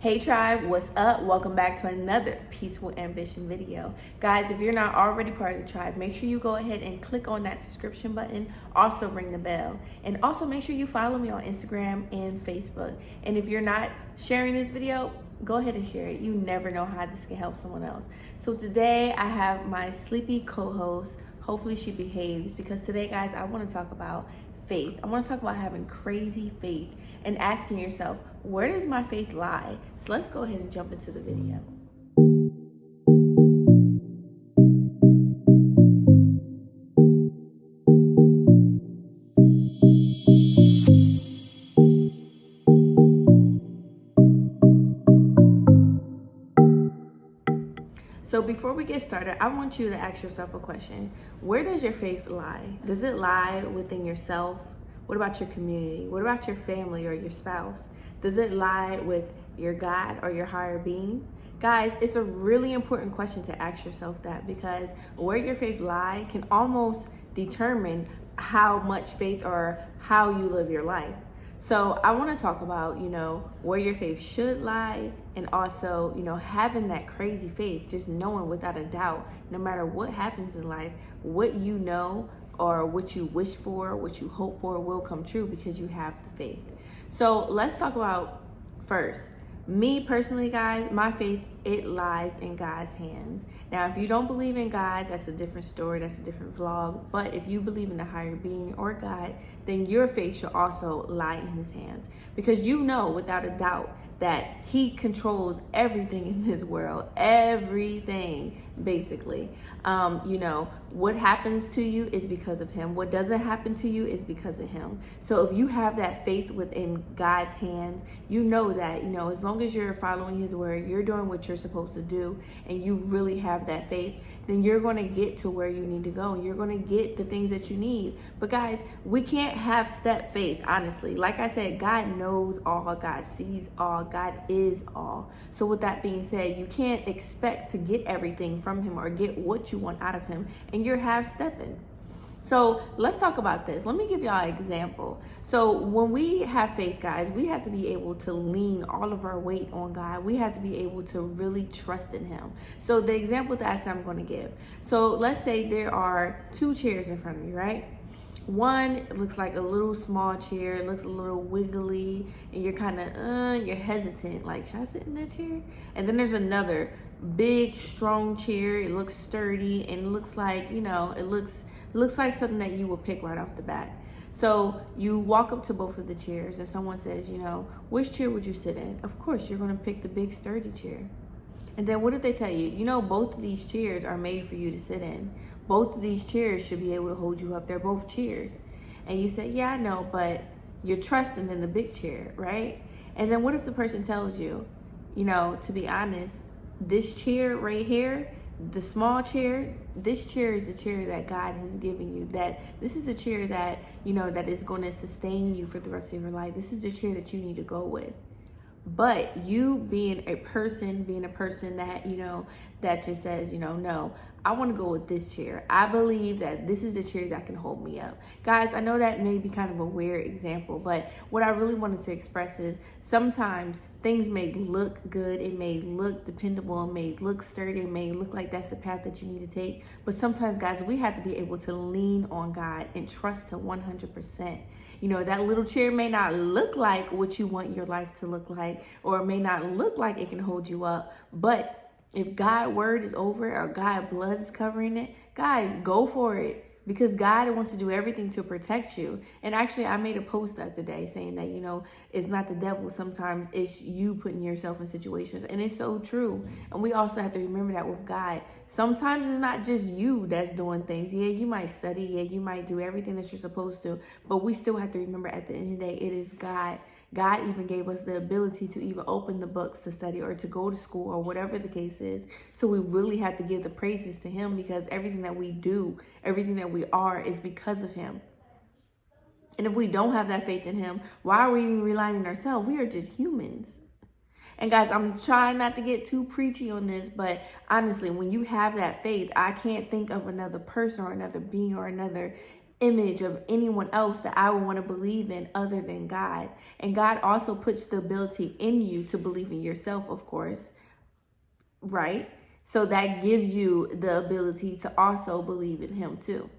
Hey tribe, what's up? Welcome back to another Peaceful Ambition video. Guys, if you're not already part of the tribe, make sure you go ahead and click on that subscription button. Also ring the bell. And also make sure you follow me on Instagram and Facebook. And if you're not sharing this video, go ahead and share it. You never know how this can help someone else. So today I have my sleepy co-host. Hopefully she behaves, because today, guys, I want to talk about faith. I want to talk about having crazy faith and asking yourself, where does my faith lie? So let's go ahead and jump into the video. So before we get started, I want you to ask yourself a question. Where does your faith lie? Does it lie within yourself? What about your community? What about your family or your spouse? Does it lie with your God or your higher being? Guys, it's a really important question to ask yourself that, because where your faith lie can almost determine how much faith or how you live your life. So I want to talk about, where your faith should lie, and also, having that crazy faith, just knowing without a doubt, no matter what happens in life, what you know or what you wish for, what you hope for will come true because you have the faith. So let's talk about first. Me personally, guys, my faith, it lies in God's hands. Now, if you don't believe in God, that's a different story, that's a different vlog. But if you believe in the higher being or God, then your faith should also lie in his hands. Because you know without a doubt that he controls everything in this world, everything, basically. What happens to you is because of him. What doesn't happen to you is because of him. So if you have that faith within God's hands, you know that, as long as you're following his word, you're doing what you're supposed to do, and you really have that faith, then you're going to get to where you need to go. You're going to get the things that you need. But guys, we can't have step faith, honestly. Like I said, God knows all, God sees all, God is all. So with that being said, you can't expect to get everything from him or get what you want out of him, and you're half stepping. So let's talk about this. Let me give y'all an example. So when we have faith, guys, we have to be able to lean all of our weight on God. We have to be able to really trust in him. So the example that I'm going to give. So let's say there are two chairs in front of you, right? One looks like a little small chair. It looks a little wiggly, and you're kind of, you're hesitant. Like, should I sit in that chair? And then there's another big, strong chair. It looks sturdy, and it looks like, it looks like something that you would pick right off the bat. So you walk up to both of the chairs, and someone says, which chair would you sit in? Of course, you're going to pick the big, sturdy chair. And then what if they tell you, both of these chairs are made for you to sit in. Both of these chairs should be able to hold you up. They're both chairs. And you say, yeah, I know, but you're trusting in the big chair, right? And then what if the person tells you, to be honest, this chair right here, the small chair, this chair is the chair that God has given you. That this is the chair that, that is going to sustain you for the rest of your life. This is the chair that you need to go with. But you being a person that, that just says, no, I want to go with this chair. I believe that this is the chair that can hold me up. Guys, I know that may be kind of a weird example, but what I really wanted to express is sometimes things may look good, it may look dependable, it may look sturdy, it may look like that's the path that you need to take. But sometimes, guys, we have to be able to lean on God and trust Him 100%. That little chair may not look like what you want your life to look like, or it may not look like it can hold you up. But if God's word is over it, or God's blood is covering it, guys, go for it. Because God wants to do everything to protect you. And actually, I made a post the other day saying that, it's not the devil. Sometimes it's you putting yourself in situations. And it's so true. And we also have to remember that with God. Sometimes it's not just you that's doing things. Yeah, you might study. Yeah, you might do everything that you're supposed to. But we still have to remember at the end of the day, it is God. God even gave us the ability to even open the books to study or to go to school or whatever the case is. So we really have to give the praises to him, because everything that we do, everything that we are is because of him. And if we don't have that faith in him, why are we even relying on ourselves? We are just humans. And guys, I'm trying not to get too preachy on this, but honestly, when you have that faith, I can't think of another person or another being or another image of anyone else that I would want to believe in other than God. And God also puts the ability in you to believe in yourself, of course, right? So that gives you the ability to also believe in him too.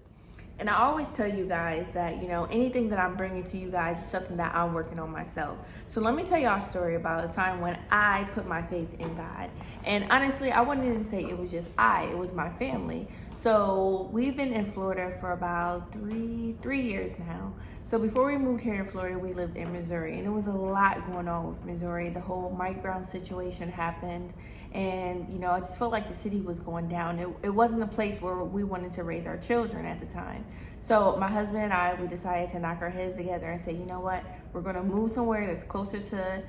And I always tell you guys that, you know, anything that I'm bringing to you guys is something that I'm working on myself. So let me tell y'all a story about a time when I put my faith in God. And honestly, I wouldn't even say it was just it was my family. So we've been in Florida for about three years now. So before we moved here in Florida, we lived in Missouri, and it was a lot going on with Missouri. The whole Mike Brown situation happened, and you know, I just felt like the city was going down. It wasn't a place where we wanted to raise our children at the time. So my husband and I, we decided to knock our heads together and say, you know what, we're gonna move somewhere that's closer to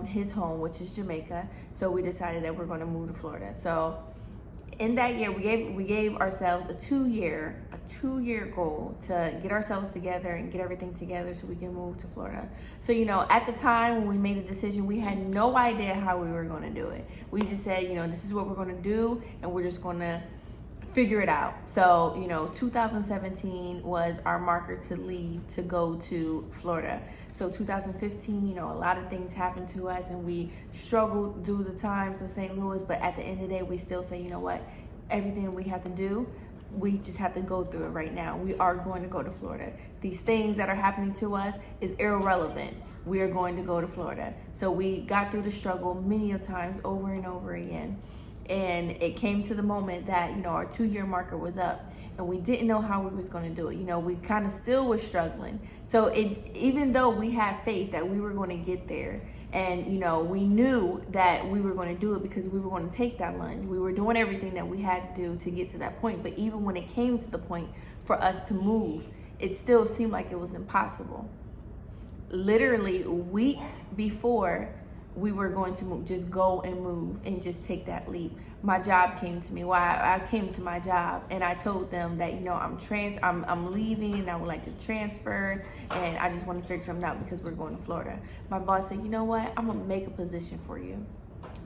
his home, which is Jamaica. So we decided that we're gonna move to Florida. So in that year, we gave ourselves a two year goal to get ourselves together and get everything together so we can move to Florida. So, you know, at the time when we made a decision, we had no idea how we were going to do it. We just said, you know, this is what we're going to do, and we're just going to figure it out. So, you know, 2017 was our marker to leave to go to Florida. So 2015, you know, a lot of things happened to us, and we struggled through the times in St. Louis, but at the end of the day, we still say, you know what, everything we have to do, we just have to go through it right now. We are going to go to Florida. These things that are happening to us is irrelevant. We are going to go to Florida. So we got through the struggle many a times over and over again. And it came to the moment that, you know, our 2 year marker was up, and we didn't know how we was going to do it. You know, we kind of still were struggling. So even though we had faith that we were going to get there, and, you know, we knew that we were going to do it because we were going to take that lunge. We were doing everything that we had to do to get to that point. But even when it came to the point for us to move, it still seemed like it was impossible. Literally weeks before we were going to move, just go and move and just take that leap, my job came to me. I came to my job and I told them that, you know, I'm leaving and I would like to transfer, and I just want to figure something out because we're going to Florida. My boss said, you know what, I'm gonna make a position for you.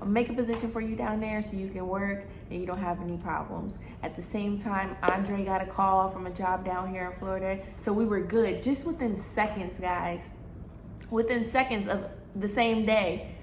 I'll make a position for you down there so you can work and you don't have any problems. At the same time, Andre got a call from a job down here in Florida. So we were good. Just within seconds, guys, within seconds of the same day,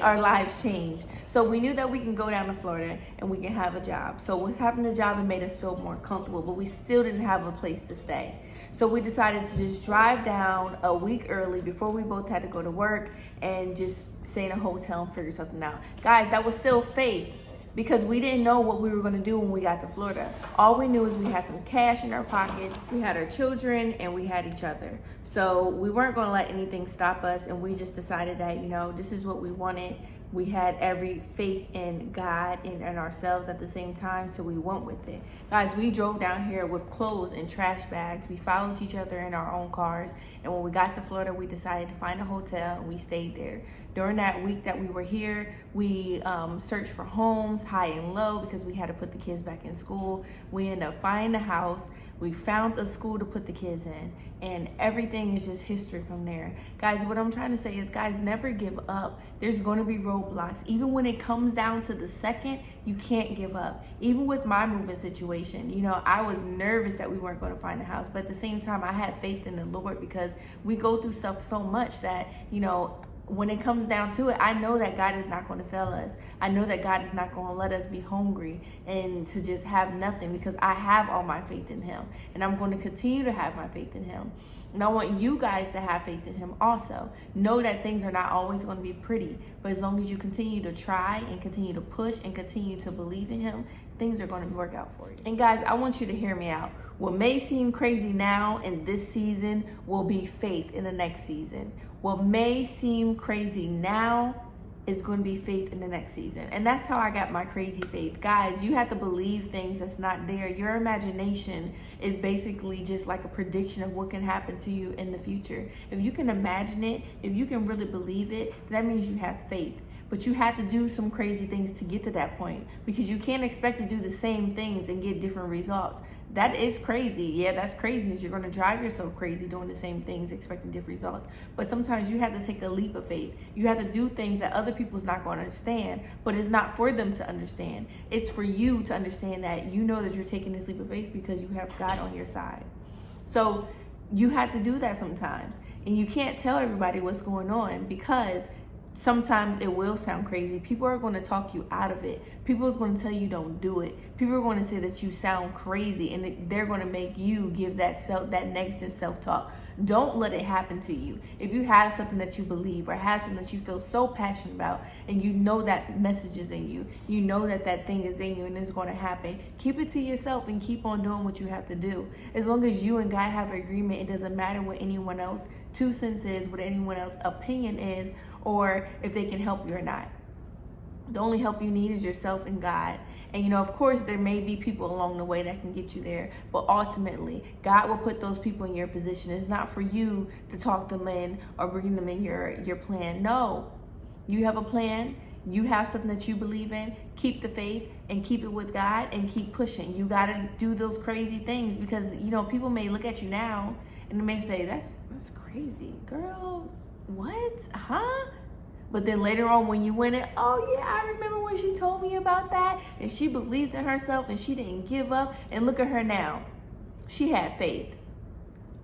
our lives changed. So we knew that we can go down to Florida and we can have a job. So with having a job, it made us feel more comfortable, but we still didn't have a place to stay. So we decided to just drive down a week early before we both had to go to work and just stay in a hotel and figure something out. Guys, that was still faith, because we didn't know what we were going to do when we got to Florida. All we knew is we had some cash in our pockets, we had our children, and we had each other. So we weren't going to let anything stop us, and we just decided that, you know, this is what we wanted. We had every faith in God and in ourselves at the same time, so we went with it. Guys, we drove down here with clothes and trash bags. We followed each other in our own cars, and when we got to Florida, we decided to find a hotel, and we stayed there. During that week that we were here, we searched for homes high and low because we had to put the kids back in school. We ended up finding a house. We found a school to put the kids in, and everything is just history from there. Guys, what I'm trying to say is, guys, never give up. There's going to be roadblocks. Even when it comes down to the second, you can't give up. Even with my moving situation, you know, I was nervous that we weren't going to find a house, but at the same time, I had faith in the Lord, because we go through stuff so much that, you know, when it comes down to it, I know that God is not going to fail us. I know that God is not going to let us be hungry and to just have nothing, because I have all my faith in him, and I'm going to continue to have my faith in him. And I want you guys to have faith in him also. Know that things are not always going to be pretty, but as long as you continue to try and continue to push and continue to believe in him, things are going to work out for you. And guys, I want you to hear me out. What may seem crazy now in this season will be faith in the next season. What may seem crazy now is going to be faith in the next season. And that's how I got my crazy faith. Guys, you have to believe things that's not there. Your imagination is basically just like a prediction of what can happen to you in the future. If you can imagine it, if you can really believe it, that means you have faith. But you have to do some crazy things to get to that point, because you can't expect to do the same things and get different results. That is crazy. Yeah, that's craziness. You're going to drive yourself crazy doing the same things, expecting different results. But sometimes you have to take a leap of faith. You have to do things that other people's not going to understand, but it's not for them to understand. It's for you to understand that you know that you're taking this leap of faith because you have God on your side. So you have to do that sometimes. And you can't tell everybody what's going on, because sometimes it will sound crazy. People are going to talk you out of it. People are going to tell you don't do it. People are going to say that you sound crazy, and they're going to make you give that negative self-talk. Don't let it happen to you. If you have something that you believe or have something that you feel so passionate about, and you know that message is in you, you know that thing is in you and it's going to happen, keep it to yourself and keep on doing what you have to do. As long as you and God have an agreement, it doesn't matter what anyone else 2 cents is, what anyone else opinion is, or if they can help you or not. The only help you need is yourself and God. And of course, there may be people along the way that can get you there, but ultimately, God will put those people in your position. It's not for you to talk them in or bring them in your plan. No, you have a plan. You have something that you believe in. Keep the faith and keep it with God and keep pushing. You got to do those crazy things, because people may look at you now and they may say, that's crazy, girl. What? Huh? But then later on, when you win it, oh yeah, I remember when she told me about that, and she believed in herself and she didn't give up, and look at her now. She had faith.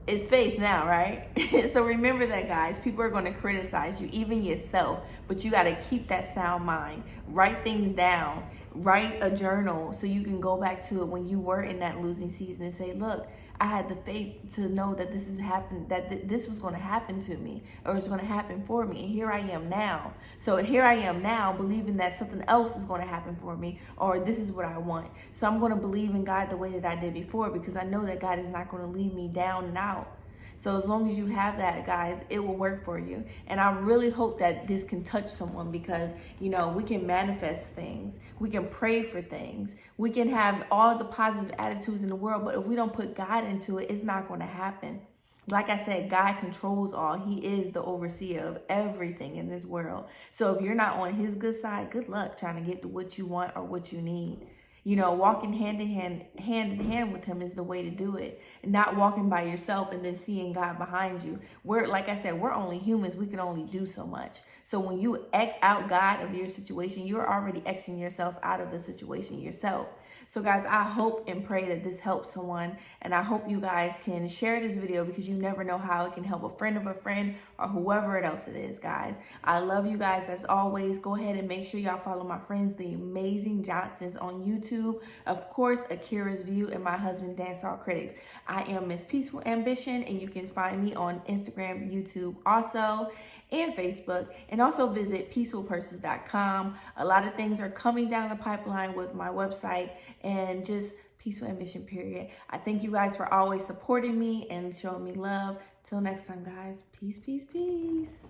It's faith now, right? So remember that, guys. People are going to criticize you, even yourself, but you got to keep that sound mind. Write things down. Write a journal so you can go back to it when you were in that losing season and say, look, I had the faith to know that this has happened, that this was going to happen to me, or it's going to happen for me. And here I am now. So here I am now, believing that something else is going to happen for me, or this is what I want. So I'm going to believe in God the way that I did before, because I know that God is not going to leave me down and out. So as long as you have that, guys, it will work for you. And I really hope that this can touch someone, because, we can manifest things. We can pray for things. We can have all the positive attitudes in the world, but if we don't put God into it, it's not going to happen. Like I said, God controls all. He is the overseer of everything in this world. So if you're not on his good side, good luck trying to get to what you want or what you need. Walking hand in hand with him is the way to do it. And not walking by yourself and then seeing God behind you. Like I said, we're only humans. We can only do so much. So when you X out God of your situation, you're already Xing yourself out of the situation yourself. So guys, I hope and pray that this helps someone. And I hope you guys can share this video, because you never know how it can help a friend of a friend or whoever else it is, guys. I love you guys as always. Go ahead and make sure y'all follow my friends, the Amazing Johnsons, on YouTube. Of course, Akira's View, and my husband, Dancehall Critics. I am Miss Peaceful Ambition, and you can find me on Instagram, YouTube also, and Facebook, and also visit peacefulpurses.com. A lot of things are coming down the pipeline with my website and just Peaceful Ambition, period. I thank you guys for always supporting me and showing me love. Till next time, guys. Peace, peace, peace.